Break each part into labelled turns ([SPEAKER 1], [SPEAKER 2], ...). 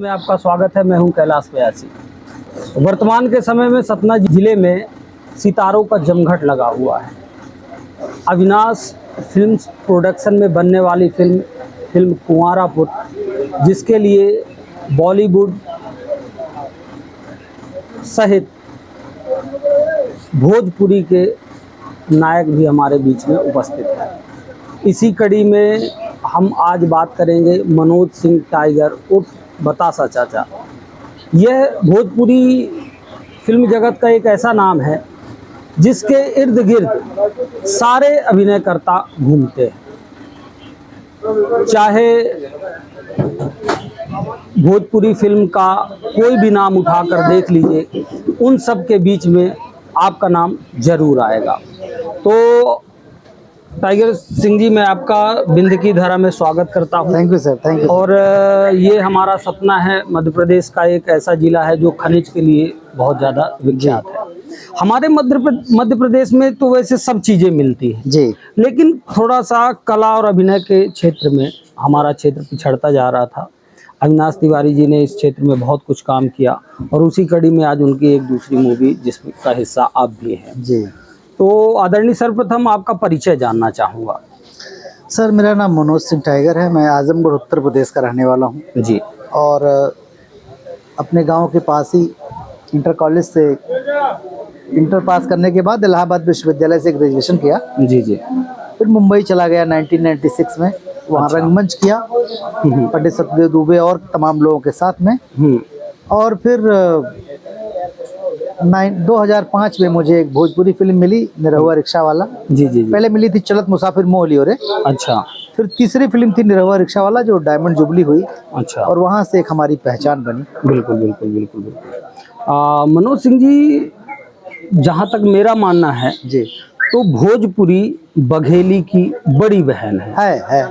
[SPEAKER 1] में आपका स्वागत है। मैं हूं कैलाश व्यासी। वर्तमान के समय में सतना जिले में सितारों का जमघट लगा हुआ है। अविनाश फिल्म्स प्रोडक्शन में बनने वाली फिल्म कुंवारापुर, जिसके लिए बॉलीवुड सहित भोजपुरी के नायक भी हमारे बीच में उपस्थित हैं। इसी कड़ी में हम आज बात करेंगे मनोज सिंह टाइगर उर्फ बतासा चाचा। यह भोजपुरी फिल्म जगत का एक ऐसा नाम है जिसके इर्द गिर्द सारे अभिनयकर्ता घूमते हैं। चाहे भोजपुरी फिल्म का कोई भी नाम उठाकर देख लीजिए, उन सब के बीच में आपका नाम जरूर आएगा। तो टाइगर सिंह जी, मैं आपका बिंद की धारा में स्वागत करता हूं।
[SPEAKER 2] Thank you sir, thank you.
[SPEAKER 1] और ये हमारा सतना है, मध्य प्रदेश का एक ऐसा जिला है जो खनिज के लिए बहुत ज़्यादा विख्यात है। हमारे मध्य प्रदेश में तो वैसे सब चीज़ें मिलती हैं
[SPEAKER 2] जी,
[SPEAKER 1] लेकिन थोड़ा सा कला और अभिनय के क्षेत्र में हमारा क्षेत्र पिछड़ता जा रहा था। अविनाश तिवारी जी ने इस क्षेत्र में बहुत कुछ काम किया और उसी कड़ी में आज उनकी एक दूसरी मूवी जिसका हिस्सा आप भी हैं।
[SPEAKER 2] जी।
[SPEAKER 1] तो आदरणीय सर्वप्रथम आपका परिचय जानना चाहूँगा।
[SPEAKER 2] सर, मेरा नाम मनोज सिंह टाइगर है। मैं आजमगढ़ उत्तर प्रदेश का रहने वाला हूँ
[SPEAKER 1] जी।
[SPEAKER 2] और अपने गांव के पास ही इंटर कॉलेज से इंटर पास करने के बाद इलाहाबाद विश्वविद्यालय से ग्रेजुएशन किया।
[SPEAKER 1] जी जी।
[SPEAKER 2] फिर मुंबई चला गया 1996 में। वहाँ रंगमंच किया पंडित सतदेव दुबे और तमाम लोगों के साथ में। और फिर 2005 में मुझे एक भोजपुरी फिल्म मिली, निरहुआ रिक्शा वाला।
[SPEAKER 1] जी जी जी।
[SPEAKER 2] पहले मिली थी चलत मुसाफिर मोहली ओरे।
[SPEAKER 1] अच्छा।
[SPEAKER 2] फिर तीसरी फिल्म थी निरहुआ रिक्शा वाला, जो डायमंड जुबली हुई।
[SPEAKER 1] अच्छा।
[SPEAKER 2] और वहाँ से एक हमारी पहचान बनी।
[SPEAKER 1] बिल्कुल बिल्कुल बिल्कुल बिल्कुल। मनोज सिंह जी, जहाँ तक मेरा मानना है
[SPEAKER 2] जी,
[SPEAKER 1] तो भोजपुरी बघेली की बड़ी बहन है।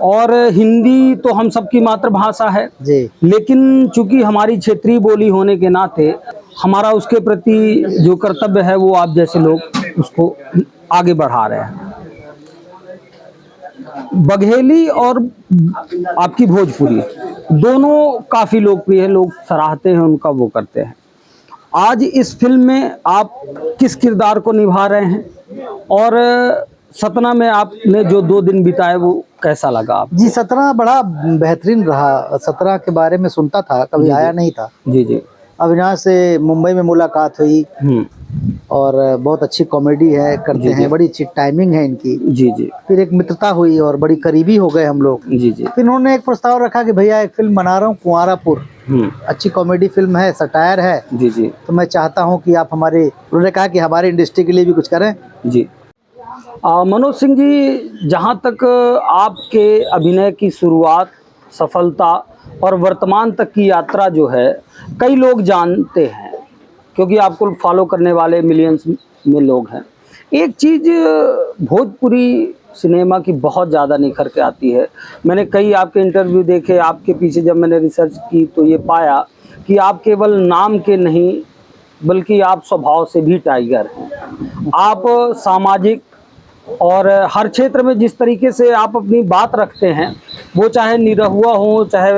[SPEAKER 1] और हिंदी तो हम सबकी मातृभाषा है
[SPEAKER 2] जी,
[SPEAKER 1] लेकिन चूंकि हमारी क्षेत्रीय बोली होने के नाते हमारा उसके प्रति जो कर्तव्य है वो आप जैसे लोग उसको आगे बढ़ा रहे हैं। बघेली और आपकी भोजपुरी दोनों काफ़ी लोकप्रिय है, लोग सराहते हैं उनका, वो करते हैं। आज इस फिल्म में आप किस किरदार को निभा रहे हैं और सतना में आपने जो 2 दिन बिताए वो कैसा लगा आप? जी,
[SPEAKER 2] सतना बड़ा बेहतरीन रहा। सतना के बारे में सुनता था, कभी आया नहीं था।
[SPEAKER 1] जी जी।
[SPEAKER 2] अविनाश से मुंबई में मुलाकात हुई और बहुत अच्छी कॉमेडी है, करते हैं, बड़ी अच्छी टाइमिंग है इनकी।
[SPEAKER 1] जी जी।
[SPEAKER 2] फिर एक मित्रता हुई और बड़ी करीबी हो गए हम लोग।
[SPEAKER 1] जी जी।
[SPEAKER 2] फिर उन्होंने एक प्रस्ताव रखा कि भैया एक फिल्म बना रहा हूँ कुंवारापुर, अच्छी कॉमेडी फिल्म है, सटायर है।
[SPEAKER 1] जी जी।
[SPEAKER 2] तो मैं चाहता हूँ कि आप उन्होंने कहा कि हमारी इंडस्ट्री के लिए भी कुछ करें।
[SPEAKER 1] जी। मनोज सिंह जी, जहाँ तक आपके अभिनय की शुरुआत, सफलता और वर्तमान तक की यात्रा जो है, कई लोग जानते हैं क्योंकि आपको फॉलो करने वाले मिलियंस में लोग हैं। एक चीज़ भोजपुरी सिनेमा की बहुत ज़्यादा निखर के आती है। मैंने कई आपके इंटरव्यू देखे, आपके पीछे जब मैंने रिसर्च की तो ये पाया कि आप केवल नाम के नहीं बल्कि आप स्वभाव से भी टाइगर हैं। आप सामाजिक और हर क्षेत्र में जिस तरीके से आप अपनी बात रखते हैं, वो चाहे निरहुआ हो चाहे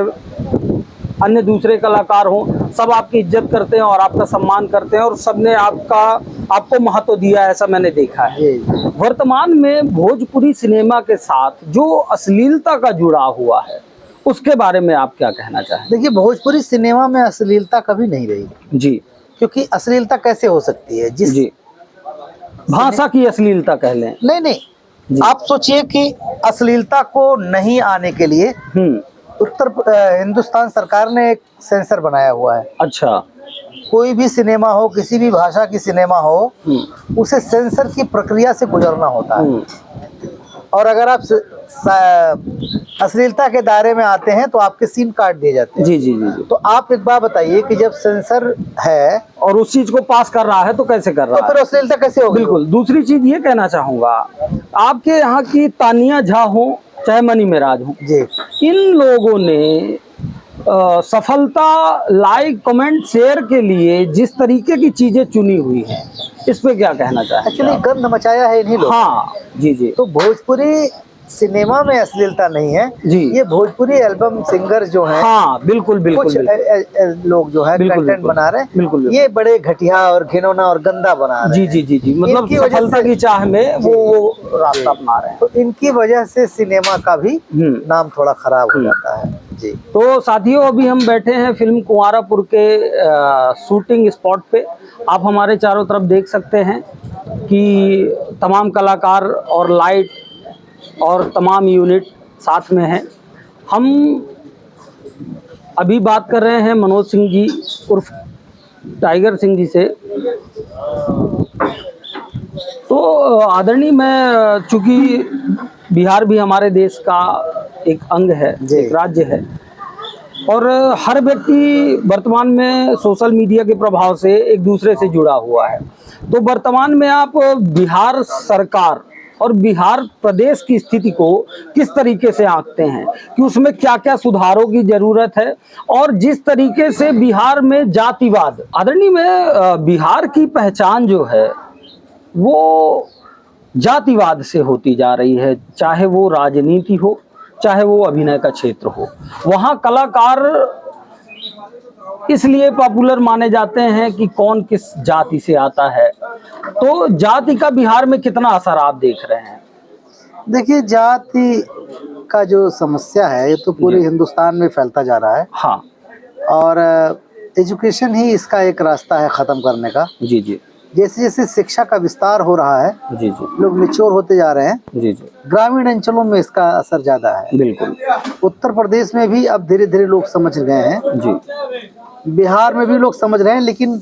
[SPEAKER 1] अन्य दूसरे कलाकार हों, सब आपकी इज्जत करते हैं और आपका सम्मान करते हैं और सबने आपको महत्व दिया, ऐसा मैंने देखा है। वर्तमान में भोजपुरी सिनेमा के साथ जो अश्लीलता का जुड़ाव हुआ है उसके बारे में आप क्या कहना चाहें?
[SPEAKER 2] देखिए, भोजपुरी सिनेमा में अश्लीलता कभी नहीं रही
[SPEAKER 1] जी।
[SPEAKER 2] क्योंकि अश्लीलता कैसे हो सकती है? जी,
[SPEAKER 1] भाषा की अश्लीलता कह लें।
[SPEAKER 2] नहीं, आप सोचिए कि अश्लीलता को नहीं आने के लिए हिंदुस्तान सरकार ने एक सेंसर बनाया हुआ है।
[SPEAKER 1] अच्छा।
[SPEAKER 2] कोई भी सिनेमा हो, किसी भी भाषा की सिनेमा हो, उसे सेंसर की प्रक्रिया से गुजरना होता है। और अगर आप अश्लीलता के दायरे में आते हैं तो आपके सीन काट दिए जाते हैं।
[SPEAKER 1] जी जी जी।
[SPEAKER 2] तो आप एक बात बताइए कि जब सेंसर है
[SPEAKER 1] और उस चीज को पास कर रहा है तो कैसे कर रहा है?
[SPEAKER 2] तो फिर अश्लीलता कैसे होगी?
[SPEAKER 1] बिल्कुल। दूसरी चीज ये कहना चाहूंगा, आपके यहाँ की तानिया झा हो चाहे मनी मेराज हो जी, इन लोगों ने सफलता, लाइक, कमेंट, शेयर के लिए जिस तरीके की चीजें चुनी हुई है, इस पे क्या कहना चाहेंगे?
[SPEAKER 2] एक्चुअली गंद मचाया है इन्हीं लोग।
[SPEAKER 1] हाँ जी जी।
[SPEAKER 2] तो भोजपुरी सिनेमा में अश्लीलता नहीं है
[SPEAKER 1] जी।
[SPEAKER 2] ये भोजपुरी एल्बम सिंगर जो हैं,
[SPEAKER 1] हाँ बिल्कुल बिल्कुल
[SPEAKER 2] कुछ
[SPEAKER 1] बिल्कुल
[SPEAKER 2] लोग जो है
[SPEAKER 1] बिल्कुल,
[SPEAKER 2] कंटेंट
[SPEAKER 1] बिल्कुल,
[SPEAKER 2] बना रहे हैं,
[SPEAKER 1] बिल्कुल, बिल्कुल।
[SPEAKER 2] ये बड़े घटिया और घिनौना और गंदा बना रहे
[SPEAKER 1] जी
[SPEAKER 2] हैं।
[SPEAKER 1] जी जी जी, मतलब
[SPEAKER 2] इनकी वजह
[SPEAKER 1] सफलता
[SPEAKER 2] से
[SPEAKER 1] की चाह में वो रास्ता अपना रहे हैं।
[SPEAKER 2] तो इनकी वजह से सिनेमा का भी नाम थोड़ा खराब हो
[SPEAKER 1] हम्म।
[SPEAKER 2] जाता है जी।
[SPEAKER 1] तो साथियों, अभी हम बैठे हैं फिल्म कुंवारापुर के शूटिंग स्पॉट पे। आप हमारे चारों तरफ देख सकते हैं कि तमाम कलाकार और लाइट और तमाम यूनिट साथ में हैं। हम अभी बात कर रहे हैं मनोज सिंह जी उर्फ टाइगर सिंह जी से। तो आदरणीय, मैं चूँकि बिहार भी हमारे देश का एक अंग है,
[SPEAKER 2] जी।
[SPEAKER 1] एक राज्य है, और हर व्यक्ति वर्तमान में सोशल मीडिया के प्रभाव से एक दूसरे से जुड़ा हुआ है। तो वर्तमान में आप बिहार सरकार और बिहार प्रदेश की स्थिति को किस तरीके से आंकते हैं कि उसमें क्या क्या सुधारों की ज़रूरत है, और जिस तरीके से बिहार में जातिवाद, आदरणीय, में बिहार की पहचान जो है वो जातिवाद से होती जा रही है, चाहे वो राजनीति हो, चाहे वो अभिनय का क्षेत्र हो। वहाँ कलाकार इसलिए पॉपुलर माने जाते हैं कि कौन किस जाति से आता है। तो जाति का बिहार में कितना असर आप देख रहे हैं?
[SPEAKER 2] देखिए, जाति का जो समस्या है ये तो पूरे
[SPEAKER 1] जी।
[SPEAKER 2] हिंदुस्तान में फैलता जा रहा है,
[SPEAKER 1] हाँ
[SPEAKER 2] और एजुकेशन ही इसका एक रास्ता है ख़त्म करने का।
[SPEAKER 1] जी जी
[SPEAKER 2] जैसे जैसे शिक्षा का विस्तार हो रहा है,
[SPEAKER 1] जी जी
[SPEAKER 2] लोग मैच्योर होते जा रहे हैं,
[SPEAKER 1] जी जी
[SPEAKER 2] ग्रामीण अंचलों में इसका असर ज़्यादा है।
[SPEAKER 1] बिल्कुल
[SPEAKER 2] उत्तर प्रदेश में भी अब धीरे धीरे लोग समझ गए हैं,
[SPEAKER 1] जी
[SPEAKER 2] बिहार में भी लोग समझ रहे हैं, लेकिन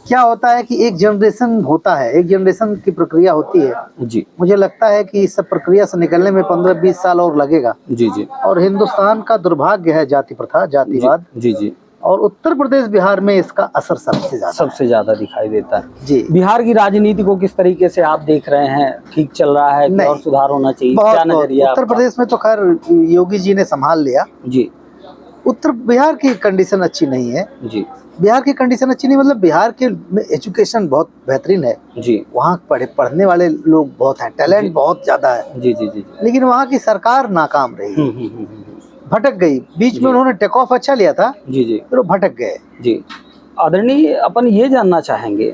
[SPEAKER 2] क्या होता है कि एक जनरेशन होता है, एक जनरेशन की प्रक्रिया होती है।
[SPEAKER 1] जी
[SPEAKER 2] मुझे लगता है कि इस सब प्रक्रिया से निकलने में 15-20 साल और लगेगा।
[SPEAKER 1] जी जी
[SPEAKER 2] और हिंदुस्तान का दुर्भाग्य है जाति प्रथा, जातिवाद,
[SPEAKER 1] जी जी
[SPEAKER 2] और उत्तर प्रदेश बिहार में इसका असर सबसे ज़्यादा
[SPEAKER 1] दिखाई देता है।
[SPEAKER 2] जी।
[SPEAKER 1] बिहार की राजनीति को किस तरीके से आप देख रहे हैं? ठीक चल रहा है कि
[SPEAKER 2] नहीं,
[SPEAKER 1] और सुधार होना चाहिए?
[SPEAKER 2] बहुत
[SPEAKER 1] क्या
[SPEAKER 2] बहुत
[SPEAKER 1] नजरिया
[SPEAKER 2] उत्तर
[SPEAKER 1] आपका?
[SPEAKER 2] प्रदेश में तो खैर योगी जी ने संभाल लिया।
[SPEAKER 1] जी
[SPEAKER 2] बिहार की कंडीशन अच्छी नहीं है।
[SPEAKER 1] जी
[SPEAKER 2] बिहार की कंडीशन अच्छी नहीं मतलब बिहार के में एजुकेशन बहुत बेहतरीन है,
[SPEAKER 1] जी
[SPEAKER 2] वहाँ पढ़ने वाले लोग बहुत हैं, टैलेंट बहुत ज़्यादा है,
[SPEAKER 1] जी जी जी
[SPEAKER 2] लेकिन वहाँ की सरकार नाकाम रही,
[SPEAKER 1] हम्म।
[SPEAKER 2] भटक गई। बीच में उन्होंने टेक ऑफ अच्छा लिया था,
[SPEAKER 1] जी जी
[SPEAKER 2] फिर वो भटक गए।
[SPEAKER 1] जी। आदरणीय, अपन ये जानना चाहेंगे,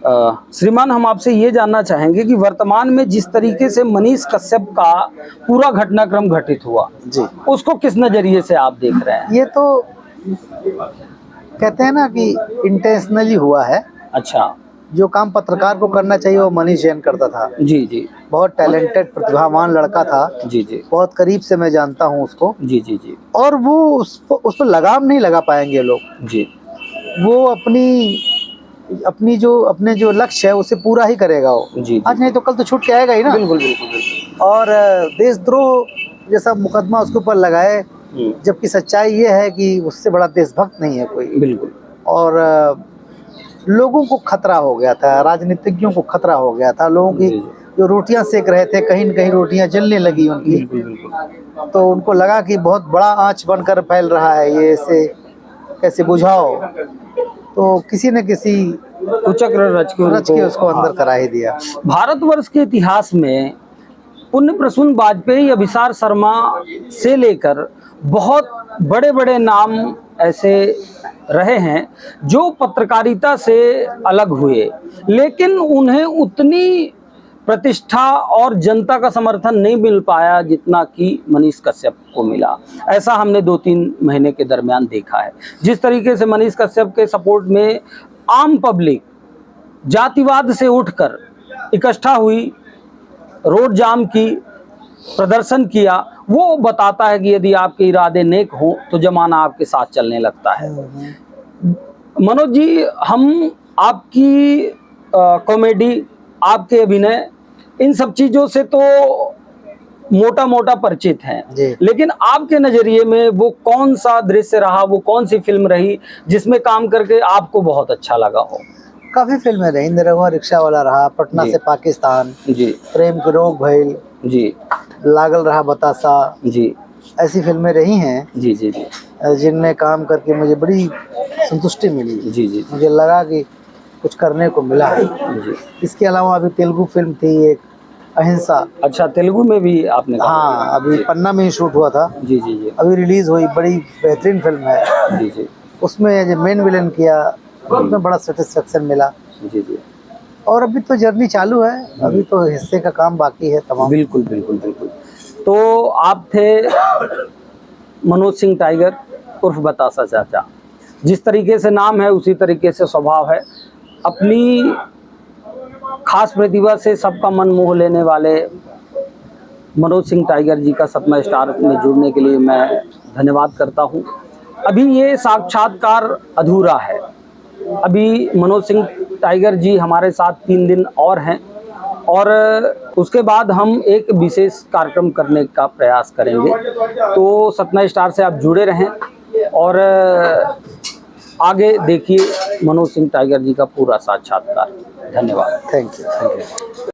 [SPEAKER 1] श्रीमान, हम आपसे ये जानना चाहेंगे कि वर्तमान में जिस तरीके से मनीष कश्यप का पूरा घटनाक्रम घटित हुआ
[SPEAKER 2] जी,
[SPEAKER 1] उसको किस नज़रिए से आप देख रहे हैं?
[SPEAKER 2] ये तो कहते हैं ना कि इंटेंशनली हुआ है।
[SPEAKER 1] अच्छा।
[SPEAKER 2] जो काम पत्रकार को करना चाहिए वो मनीष जैन करता था।
[SPEAKER 1] जी जी
[SPEAKER 2] बहुत टैलेंटेड प्रतिभावान लड़का था।
[SPEAKER 1] जी जी
[SPEAKER 2] बहुत करीब से मैं जानता हूँ उसको।
[SPEAKER 1] जी जी जी
[SPEAKER 2] और वो उस पर लगाम नहीं लगा पाएंगे लोग।
[SPEAKER 1] जी
[SPEAKER 2] वो अपने जो लक्ष्य है उसे पूरा ही करेगा वो।
[SPEAKER 1] जी
[SPEAKER 2] आज नहीं तो कल तो छूट के आएगा ही ना।
[SPEAKER 1] बिल्कुल बिल्कुल बिल्कुल।
[SPEAKER 2] और देशद्रोह जैसा मुकदमा उसके ऊपर लगाए, जबकि सच्चाई ये है कि उससे बड़ा देशभक्त नहीं है कोई।
[SPEAKER 1] बिल्कुल। और
[SPEAKER 2] लोगों को खतरा हो गया था, राजनीतिज्ञों को खतरा हो गया था, लोगों की जो रोटियां सेक रहे थे कहीं न कहीं रोटियां जलने लगी उनकी। तो उनको लगा कि बहुत बड़ा आंच बनकर फैल रहा है, ये इसे कैसे बुझाओ। तो किसी न किसी
[SPEAKER 1] कुचक्र रच
[SPEAKER 2] के उसको अंदर करा ही दिया।
[SPEAKER 1] भारतवर्ष के इतिहास में पुण्य प्रसून वाजपेयी, अभिसार शर्मा से लेकर बहुत बड़े बड़े नाम ऐसे रहे हैं जो पत्रकारिता से अलग हुए, लेकिन उन्हें उतनी प्रतिष्ठा और जनता का समर्थन नहीं मिल पाया जितना कि मनीष कश्यप को मिला। ऐसा हमने 2-3 महीने के दरमियान देखा है। जिस तरीके से मनीष कश्यप के सपोर्ट में आम पब्लिक जातिवाद से उठकर इकट्ठा हुई, रोड जाम की, प्रदर्शन किया, वो बताता है कि यदि आपके इरादे नेक हों तो जमाना आपके साथ चलने लगता है। मनोज जी, हम आपकी कॉमेडी, आपके अभिनय, इन सब चीज़ों से तो मोटा मोटा परिचित हैं, लेकिन आपके नज़रिए में वो कौन सा दृश्य रहा, वो कौन सी फिल्म रही जिसमें काम करके आपको बहुत अच्छा लगा हो?
[SPEAKER 2] काफ़ी फिल्में रही। निरहुआ रिक्शा वाला रहा, पटना से पाकिस्तान जी, प्रेम के रोग भइल जी, लागल रहा बतासा जी, ऐसी फिल्में रही हैं जी जी जी, जिनमें काम करके मुझे बड़ी संतुष्टि मिली जी जी। मुझे लगा कि कुछ करने को मिला है जी। इसके अलावा अभी तेलुगु फिल्म थी एक, अहिंसा।
[SPEAKER 1] अच्छा, तेलुगु में भी आपने काम
[SPEAKER 2] हाँ, अभी पन्ना में ही शूट हुआ था,
[SPEAKER 1] किया? जी जी जी
[SPEAKER 2] अभी रिलीज हुई, बड़ी बेहतरीन फिल्म है।
[SPEAKER 1] जी जी
[SPEAKER 2] उसमें जो मेन विलन किया, उसमें बड़ा सेटिस्फेक्शन मिला।
[SPEAKER 1] जी जी।
[SPEAKER 2] और अभी तो जर्नी चालू है, अभी तो हिस्से का काम बाकी है तमाम।
[SPEAKER 1] बिल्कुल बिल्कुल बिल्कुल। तो आप थे मनोज सिंह टाइगर उर्फ बतासा चाचा। जिस तरीके से नाम है उसी तरीके से स्वभाव है। अपनी खास प्रतिभा से सबका मन मोह लेने वाले मनोज सिंह टाइगर जी का सपना स्टार में जुड़ने के लिए मैं धन्यवाद करता हूं। अभी ये साक्षात्कार अधूरा है। अभी मनोज सिंह टाइगर जी हमारे साथ 3 दिन और हैं और उसके बाद हम एक विशेष कार्यक्रम करने का प्रयास करेंगे। तो सपना स्टार से आप जुड़े रहें और आगे देखिए मनोज सिंह टाइगर जी का पूरा साक्षात्कार। धन्यवाद।
[SPEAKER 2] Thank you.